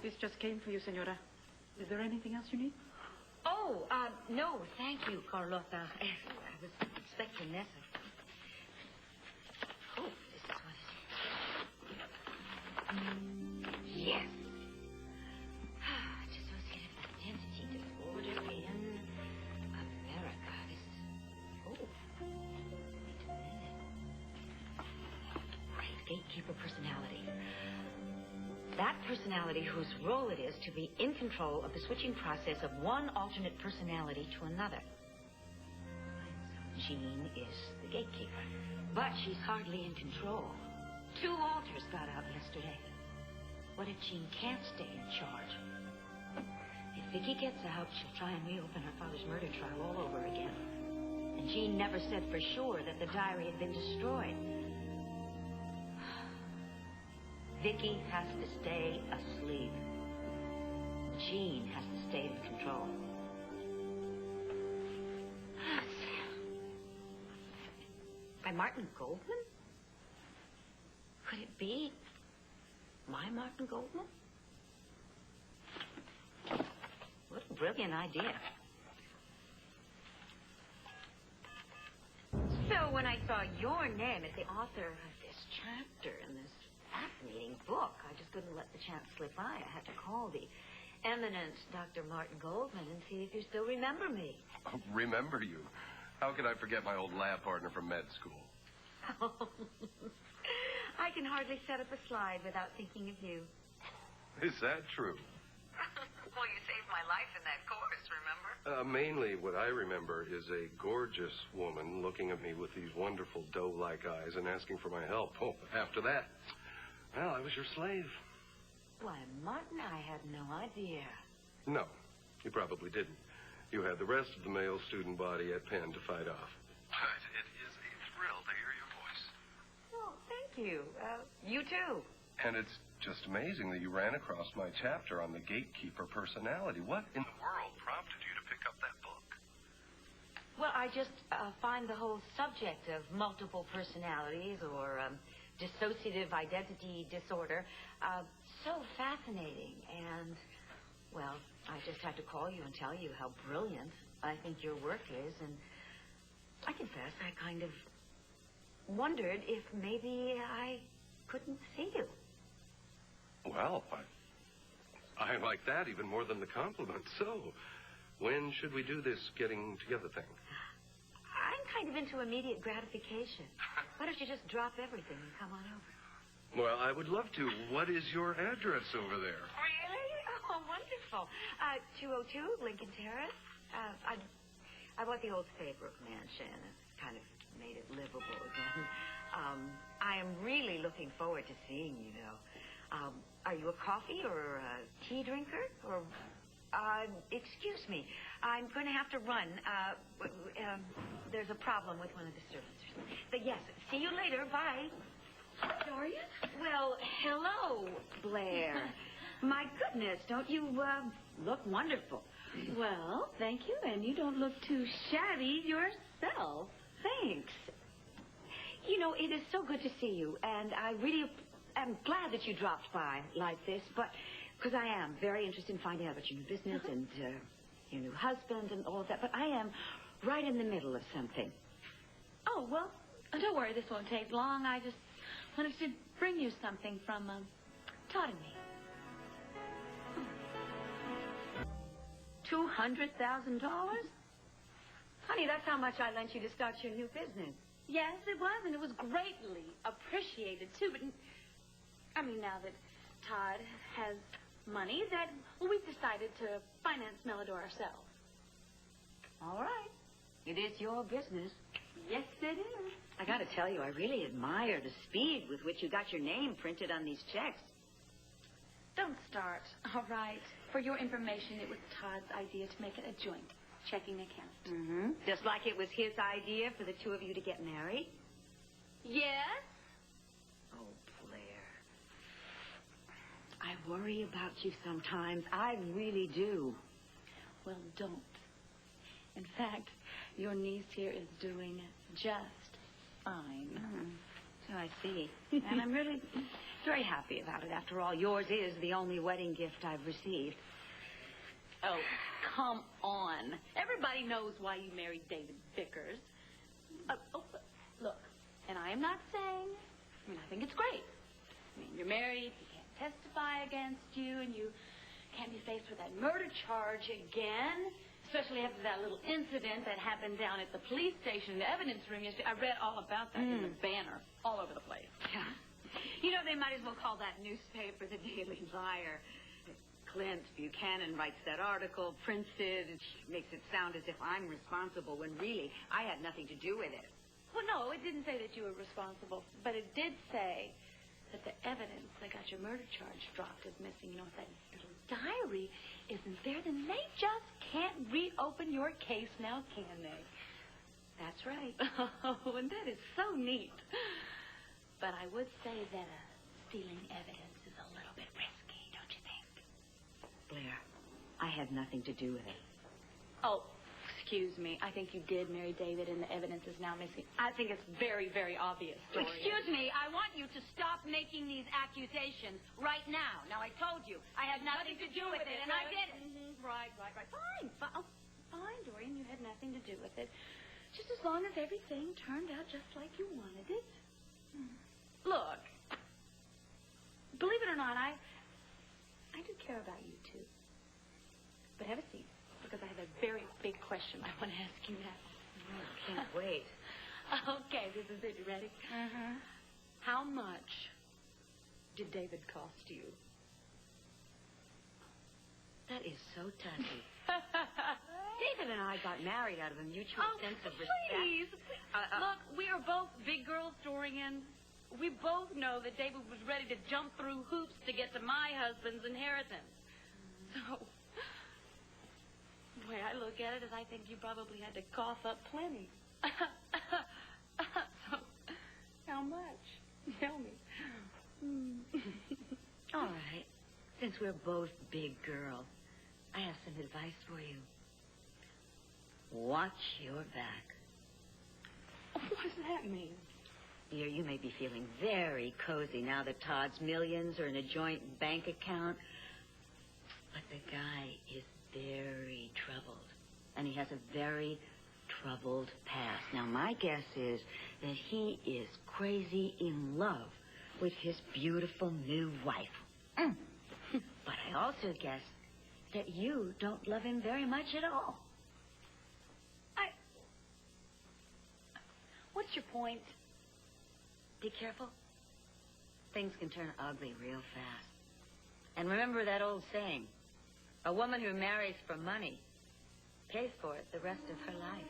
This just came for you, senora. Is there anything else you need? Oh, no, thank you, Carlota. I was expecting this. Oh, this is what it is. Yes. Dissociative identity disorder in America. This is... Oh. Wait a minute. Right, gatekeeper personality. That personality whose role it is to be in control of the switching process of one alternate personality to another. So Jean is the gatekeeper, but she's hardly in control. 2 alters got out yesterday. What if Jean can't stay in charge? If Vicky gets out, she'll try and reopen her father's murder trial all over again. And Jean never said for sure that the diary had been destroyed. Vicky has to stay asleep. Jean has to stay in control. By Martin Goldman? Could it be my Martin Goldman? What a brilliant idea. So when I saw your name as the author of this chapter in this fascinating book, I just couldn't let the chance slip by. I had to call the eminent Dr. Martin Goldman and see if you still remember me. Oh, remember you? How could I forget my old lab partner from med school? I can hardly set up a slide without thinking of you. Is that true? Well, you saved my life in that course, remember? Mainly what I remember is a gorgeous woman looking at me with these wonderful doe-like eyes and asking for my help. Oh, after that, well, I was your slave. Why, Martin, I had no idea. No, you probably didn't. You had the rest of the male student body at Penn to fight off. But it is a thrill to hear your voice. Oh, thank you. You too. And it's just amazing that you ran across my chapter on the gatekeeper personality. What in the world prompted you to pick up that book? Well, I just find the whole subject of multiple personalities or dissociative identity disorder so fascinating. And, well, I just had to call you and tell you how brilliant I think your work is. And I confess I kind of wondered if maybe I couldn't see you. Well, I like that even more than the compliment. So, when should we do this getting together thing? I'm kind of into immediate gratification. Why don't you just drop everything and come on over? Well, I would love to. What is your address over there? Really? Oh, wonderful. 202 Lincoln Terrace. I bought the old Saybrook mansion. It's kind of made it livable again. I am really looking forward to seeing you, though. Are you a coffee or a tea drinker? Or, excuse me, I'm going to have to run. There's a problem with one of the servants. But yes, see you later. Bye. Dorian? Well, hello, Blair. My goodness, don't you, look wonderful. Well, thank you, and you don't look too shabby yourself. Thanks. You know, it is so good to see you, and I really am glad that you dropped by like this, but because I am very interested in finding out about your new business and your new husband and all of that, but I am right in the middle of something. Oh, well, don't worry, this won't take long. I just wanted to bring you something from Todd and me. $200,000? Honey, that's how much I lent you to start your new business. Yes, it was, and it was greatly appreciated, too. But, I mean, now that Todd has money, that we've decided to finance Melodor ourselves. All right. It is your business. Yes, it is. I got to tell you, I really admire the speed with which you got your name printed on these checks. Don't start. All right. For your information, it was Todd's idea to make it a joint checking account. Mm-hmm. Just like it was his idea for the two of you to get married? Yes? Oh, Blair. I worry about you sometimes. I really do. Well, don't. In fact, your niece here is doing just fine. Mm-hmm. So I see. And I'm really very happy about it. After all, yours is the only wedding gift I've received. Oh, come on. Everybody knows why you married David Vickers. Look, and I am not saying, I think it's great. You're married, he can't testify against you, and you can't be faced with that murder charge again, especially after that little incident that happened down at the police station, the evidence room yesterday. I read all about that in the banner all over the place. Yeah. You know, they might as well call that newspaper the Daily Liar. Clint Buchanan writes that article, prints it, and makes it sound as if I'm responsible when really I had nothing to do with it. Well, no, it didn't say that you were responsible, but it did say that the evidence that got your murder charge dropped is missing. You know, if that little diary isn't there, then they just can't reopen your case now, can they? That's right. Oh, and that is so neat. But I would say that stealing evidence is a little bit risky, don't you think? Blair, I had nothing to do with it. Oh, excuse me. I think you did marry David, and the evidence is now missing. I think it's very, very obvious, Dorian. Excuse me. I want you to stop making these accusations right now. Now, I told you I had nothing to do with it, and I didn't. Mm-hmm. Right. Fine, Dorian. You had nothing to do with it. Just as long as everything turned out just like you wanted it. Look, believe it or not, I do care about you, too. But have a seat, because I have a very big question I want to ask you now. I can't wait. Okay, this is it. You ready? Mm-hmm. How much did David cost you? That is so touchy. David and I got married out of a mutual sense of respect. Please. Look, we are both big girls, Dorian. We both know that David was ready to jump through hoops to get to my husband's inheritance. So, the way I look at it is I think you probably had to cough up plenty. So, how much? Tell me. All right. Since we're both big girls, I have some advice for you. Watch your back. What does that mean? Dear, you may be feeling very cozy now that Todd's millions are in a joint bank account. But the guy is very troubled. And he has a very troubled past. Now, my guess is that he is crazy in love with his beautiful new wife. But I also guess that you don't love him very much at all. What's your point? Be careful. Things can turn ugly real fast. And remember that old saying, a woman who marries for money pays for it the rest of her life.